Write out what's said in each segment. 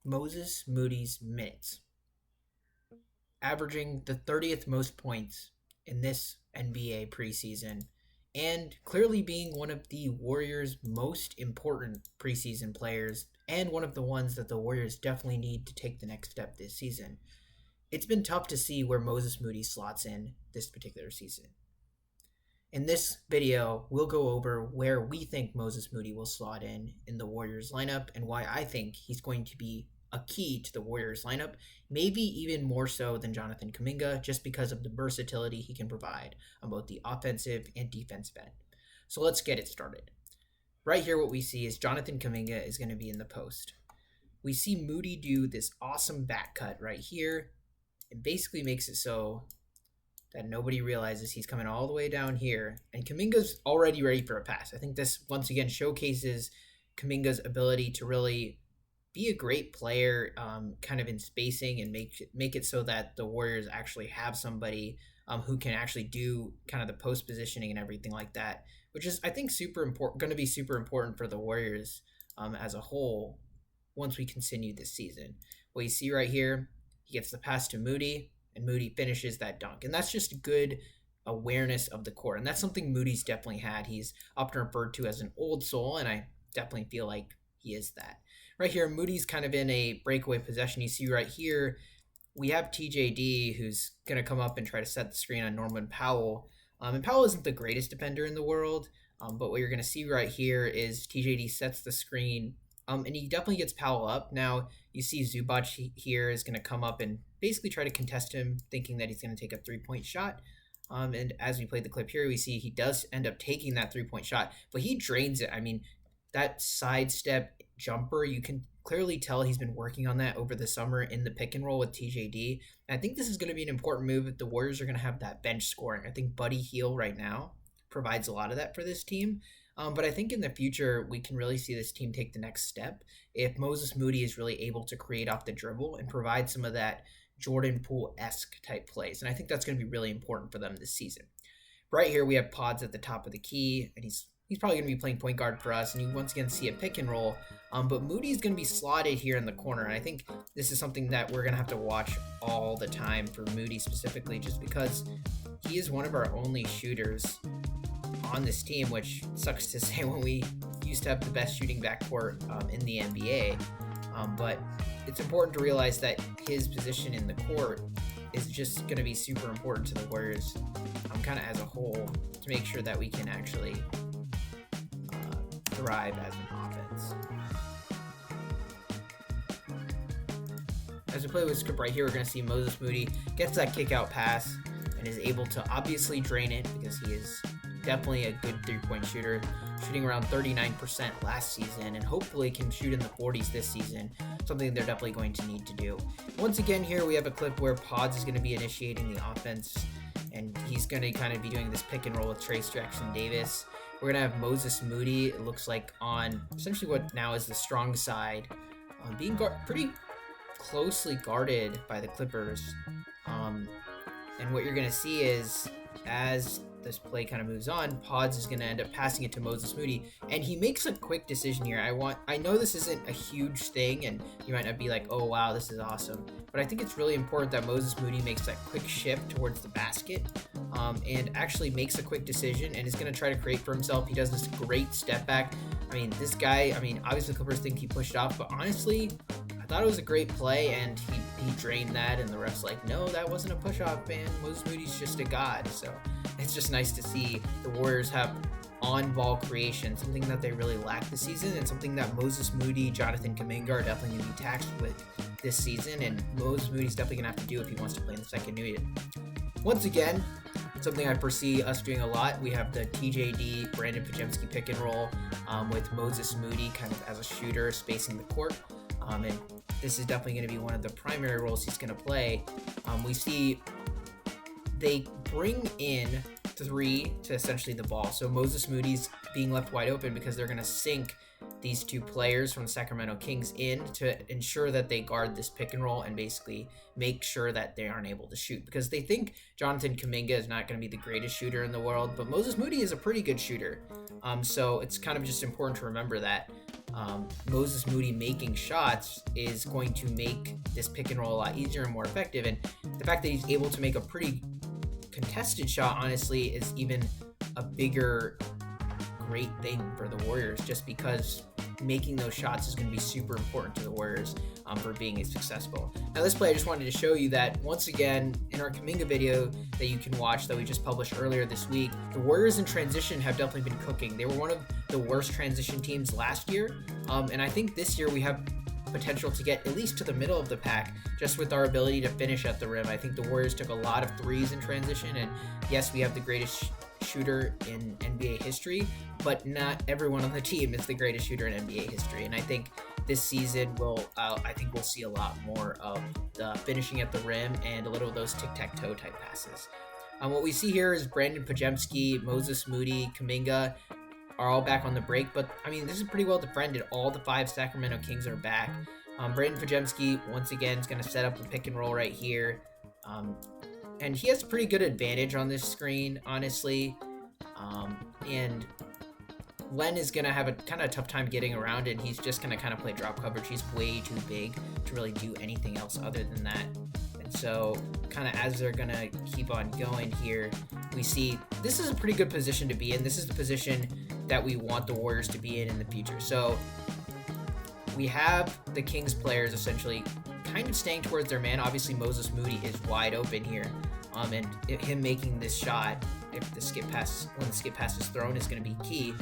Moses Moody's minutes, averaging the 30th most points in this NBA preseason, and clearly being one of the Warriors' most important preseason players, and one of the ones that the Warriors definitely need to take the next step this season. It's been tough to see where Moses Moody slots in this particular season. In this video, we'll go over where we think Moses Moody will slot in the Warriors lineup and why I think he's going to be a key to the Warriors lineup, maybe even more so than Jonathan Kuminga, just because of the versatility he can provide on both the offensive and defensive end. So let's get it started. Right here, what we see is Jonathan Kuminga is going to be in the post. We see Moody do this awesome back cut right here. It basically makes it so that nobody realizes he's coming all the way down here, and Kuminga's already ready for a pass. I think this once again showcases Kuminga's ability to really be a great player, kind of in spacing, and make it so that the Warriors actually have somebody who can actually do kind of the post positioning and everything like that, which is I think super important, going to be super important for the Warriors as a whole once we continue this season. What you see right here, he gets the pass to Moody, and Moody finishes that dunk. And that's just good awareness of the court. And that's something Moody's definitely had. He's often referred to as an old soul, and I definitely feel like he is that. Right here, Moody's kind of in a breakaway possession. You see right here, we have TJD who's going to come up and try to set the screen on Norman Powell. And Powell isn't the greatest defender in the world, but what you're going to see right here is TJD sets the screen, and he definitely gets Powell up. Now, you see Zubac here is going to come up and basically try to contest him, thinking that he's going to take a three-point shot. And as we played the clip here, we see he does end up taking that three-point shot, but he drains it. I mean, that sidestep jumper, you can clearly tell he's been working on that over the summer in the pick and roll with TJD. And I think this is going to be an important move if the Warriors are going to have that bench scoring. I think Buddy Hield right now provides a lot of that for this team. But I think in the future, we can really see this team take the next step if Moses Moody is really able to create off the dribble and provide some of that Jordan Poole-esque type plays. And I think that's going to be really important for them this season. Right here, we have Pods at the top of the key, and he's probably going to be playing point guard for us. And you once again see a pick and roll. But Moody's going to be slotted here in the corner. And I think this is something that we're going to have to watch all the time for Moody specifically, just because he is one of our only shooters on this team, which sucks to say when we used to have the best shooting backcourt in the NBA. But it's important to realize that his position in the court is just going to be super important to the Warriors kind of as a whole to make sure that we can actually thrive as an offense. As we play with script right here, we're going to see Moses Moody gets that kick out pass and is able to obviously drain it because he is definitely a good three-point shooter, shooting around 39% last season, and hopefully can shoot in the 40s this season, something they're definitely going to need to do. Once again, here we have a clip where Pods is going to be initiating the offense, and he's going to kind of be doing this pick and roll with Trace Jackson Davis. We're going to have Moses Moody, it looks like, on essentially what now is the strong side, being pretty closely guarded by the Clippers. And what you're going to see is, as this play kind of moves on, Pods is going to end up passing it to Moses Moody, and he makes a quick decision here. I know this isn't a huge thing, and you might not be like, oh wow, this is awesome, but I think it's really important that Moses Moody makes that quick shift towards the basket, and actually makes a quick decision, and is going to try to create for himself. He does this great step back. I mean, this guy, obviously Clippers think he pushed off, but honestly, I thought it was a great play, and he drained that, and the ref's like, no, that wasn't a push-off, man. Moses Moody's just a god. So it's just nice to see the Warriors have on-ball creation, something that they really lack this season, and something that Moses Moody, Jonathan Kuminga are definitely going to be taxed with this season, and Moses Moody's definitely going to have to do if he wants to play in the second unit. Once again, something I foresee us doing a lot, we have the TJD, Brandon Pajemski pick and roll with Moses Moody kind of as a shooter spacing the court. And this is definitely going to be one of the primary roles he's going to play. We see they bring in three to essentially the ball. So Moses Moody's being left wide open because they're going to sink these two players from the Sacramento Kings in to ensure that they guard this pick and roll and basically make sure that they aren't able to shoot, because they think Jonathan Kuminga is not going to be the greatest shooter in the world, but Moses Moody is a pretty good shooter. So it's kind of just important to remember that Moses Moody making shots is going to make this pick and roll a lot easier and more effective. And the fact that he's able to make a pretty contested shot, honestly, is even a bigger great thing for the Warriors, just because making those shots is going to be super important to the Warriors for being successful. Now, this play, I just wanted to show you that once again in our Kuminga video that you can watch that we just published earlier this week, the Warriors in transition have definitely been cooking. They were one of the worst transition teams last year, and I think this year we have potential to get at least to the middle of the pack just with our ability to finish at the rim. I think the Warriors took a lot of threes in transition, and yes, we have the greatest shooter in NBA history, but not everyone on the team is the greatest shooter in NBA history. And I think this season we'll see a lot more of the finishing at the rim and a little of those tic-tac-toe type passes. What we see here is Brandon Podziemski, Moses Moody, Kuminga are all back on the break, but I mean, this is pretty well defended. All the 5 Sacramento Kings are back. Brandon Podziemski once again is going to set up a pick and roll right here. And he has a pretty good advantage on this screen, honestly. And Len is going to have a kind of tough time getting around it. He's just going to kind of play drop coverage. He's way too big to really do anything else other than that. And so kind of as they're going to keep on going here, we see this is a pretty good position to be in. This is the position that we want the Warriors to be in the future. So we have the Kings players essentially kind of staying towards their man. Obviously, Moses Moody is wide open here. And him making this shot, if the skip pass, when the skip pass is thrown, is going to be key.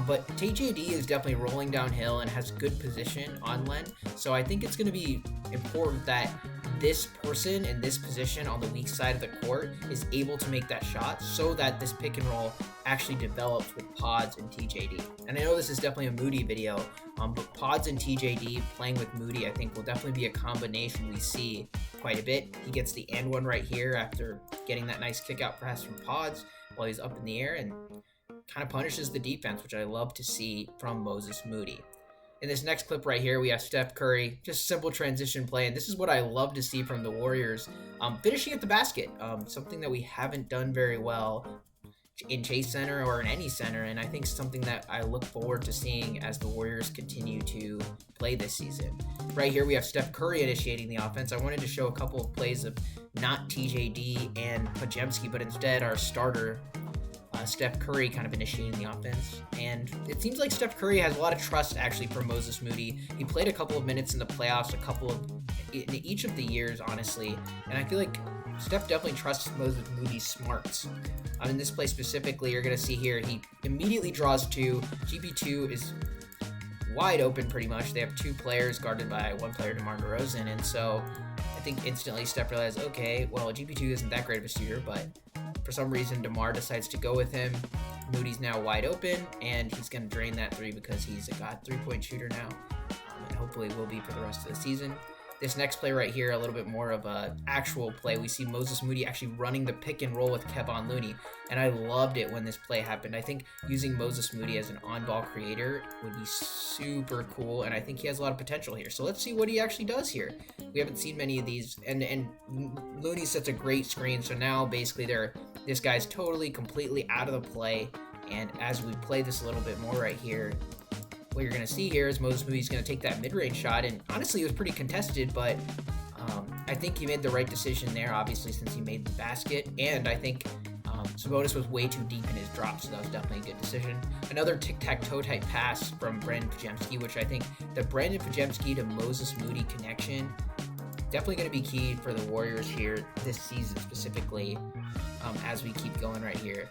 But TJD is definitely rolling downhill and has good position on Len. So I think it's going to be important that this person in this position on the weak side of the court is able to make that shot so that this pick and roll actually develops with Pods and TJD. And I know this is definitely a Moody video, but Pods and TJD playing with Moody, I think will definitely be a combination we see quite a bit. He gets the and one right here after getting that nice kick out pass from Pods while he's up in the air, and kind of punishes the defense, which I love to see from Moses Moody. In this next clip right here, we have Steph Curry, just simple transition play, and this is what I love to see from the Warriors, finishing at the basket, something that we haven't done very well in Chase Center or in any center, and I think something that I look forward to seeing as the Warriors continue to play this season. Right here, we have Steph Curry initiating the offense. I wanted to show a couple of plays of not TJD and Podziemski, but instead our starter, Steph Curry, kind of initiating the offense. And it seems like Steph Curry has a lot of trust actually for Moses Moody. He played a couple of minutes in the playoffs, in each of the years, honestly. And I feel like Steph definitely trusts Moses Moody's smarts. In this play specifically, you're going to see here, he immediately draws 2. GP2 is wide open pretty much. They have 2 players guarded by 1 player, DeMar DeRozan. And so I think instantly Steph realized, okay, well, GP2 isn't that great of a shooter, but for some reason, DeMar decides to go with him. Moody's now wide open, and he's going to drain that 3 because he's a god 3-point shooter now, and hopefully will be for the rest of the season. This next play right here, a little bit more of a actual play. We see Moses Moody actually running the pick and roll with Kevon Looney, and I loved it when this play happened. I think using Moses Moody as an on-ball creator would be super cool, and I think he has a lot of potential here. So let's see what he actually does here. We haven't seen many of these, and Looney sets a great screen, so now basically this guy's totally, completely out of the play, and as we play this a little bit more right here, what you're going to see here is Moses Moody's going to take that mid-range shot, and honestly, it was pretty contested, but I think he made the right decision there, obviously, since he made the basket, and I think Sabonis was way too deep in his drop, so that was definitely a good decision. Another tic-tac-toe type pass from Brandon Podziemski, which I think the Brandon Podziemski to Moses Moody connection definitely going to be key for the Warriors here this season specifically, as we keep going right here.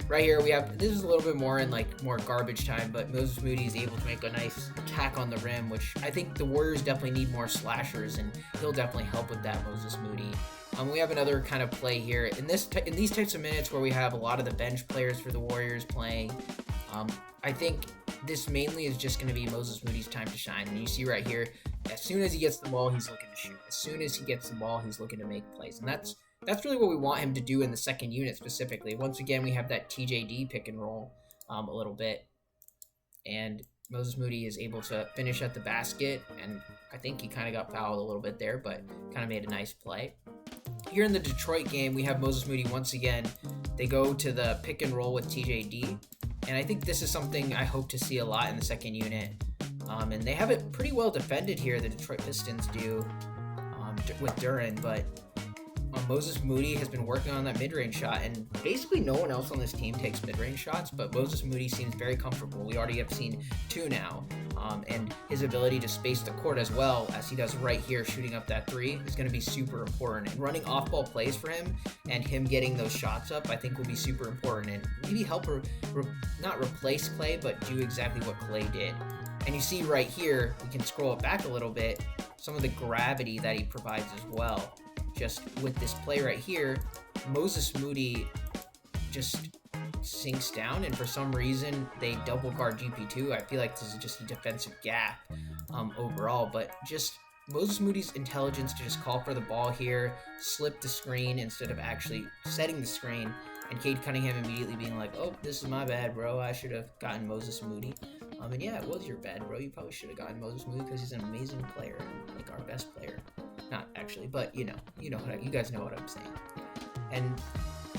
Right here, we have, this is a little bit more in more garbage time, but Moses Moody is able to make a nice attack on the rim, which I think the Warriors definitely need more slashers, and he'll definitely help with that, Moses Moody. We have another kind of play here. In these types of minutes where we have a lot of the bench players for the Warriors playing, I think this mainly is just going to be Moses Moody's time to shine. And you see right here, as soon as he gets the ball, he's looking to shoot. As soon as he gets the ball, he's looking to make plays. And that's really what we want him to do in the second unit specifically. Once again, we have that TJD pick and roll a little bit. And Moses Moody is able to finish at the basket, and I think he kind of got fouled a little bit there, but kind of made a nice play. Here in the Detroit game, we have Moses Moody once again. They go to the pick and roll with TJD, and I think this is something I hope to see a lot in the second unit. And they have it pretty well defended here, the Detroit Pistons do, with Duren, but Moses Moody has been working on that mid-range shot, and basically no one else on this team takes mid-range shots, but Moses Moody seems very comfortable. We already have seen 2 now, and his ability to space the court as well as he does right here, shooting up that 3, is going to be super important. And running off-ball plays for him and him getting those shots up, I think will be super important, and maybe help not replace Clay, but do exactly what Clay did. And you see right here, we can scroll it back a little bit, some of the gravity that he provides as well. Just with this play right here, Moses Moody just sinks down, and for some reason they double guard GP2. I feel like this is just a defensive gap overall, but just Moses Moody's intelligence to just call for the ball here, slip the screen instead of actually setting the screen, and Cade Cunningham immediately being like, oh, this is my bad, bro. I should have gotten Moses Moody. And yeah, it was your bad, bro. You probably should have gotten Moses Moody because he's an amazing player, like our best player. Not actually, but you guys know what I'm saying. And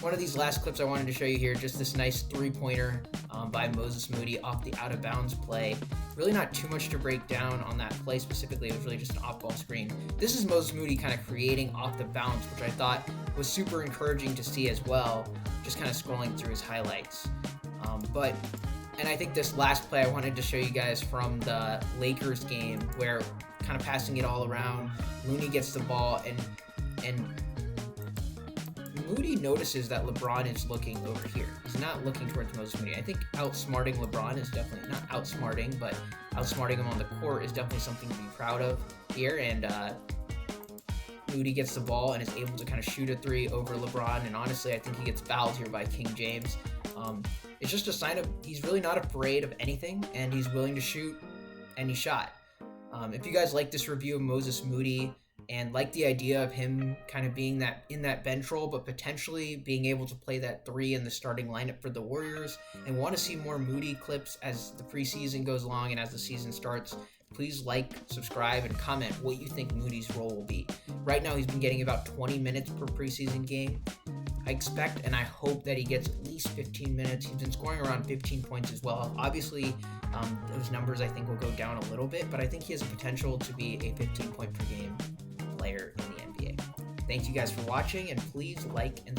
one of these last clips I wanted to show you here, just this nice 3-pointer by Moses Moody off the out of bounds play. Really not too much to break down on that play specifically. It was really just an off ball screen. This is Moses Moody kind of creating off the bounce, which I thought was super encouraging to see as well, just kind of scrolling through his highlights. And I think this last play I wanted to show you guys from the Lakers game, where kind of passing it all around, Looney gets the ball, and Moody notices that LeBron is looking over here. He's not looking towards Moses Moody. I think outsmarting LeBron is definitely, not outsmarting, but outsmarting him on the court is definitely something to be proud of here. And Moody gets the ball and is able to kind of shoot a 3 over LeBron. And honestly, I think he gets fouled here by King James. It's just a sign of he's really not afraid of anything, and he's willing to shoot, and he shot. If you guys like this review of Moses Moody and like the idea of him kind of being that in that bench role, but potentially being able to play that 3 in the starting lineup for the Warriors, and want to see more Moody clips as the preseason goes along and as the season starts, please like, subscribe, and comment what you think Moody's role will be. Right now, he's been getting about 20 minutes per preseason game. I expect and I hope that he gets at least 15 minutes. He's been scoring around 15 points as well. Obviously, those numbers I think will go down a little bit, but I think he has the potential to be a 15-point per game player in the NBA. Thank you guys for watching, and please like and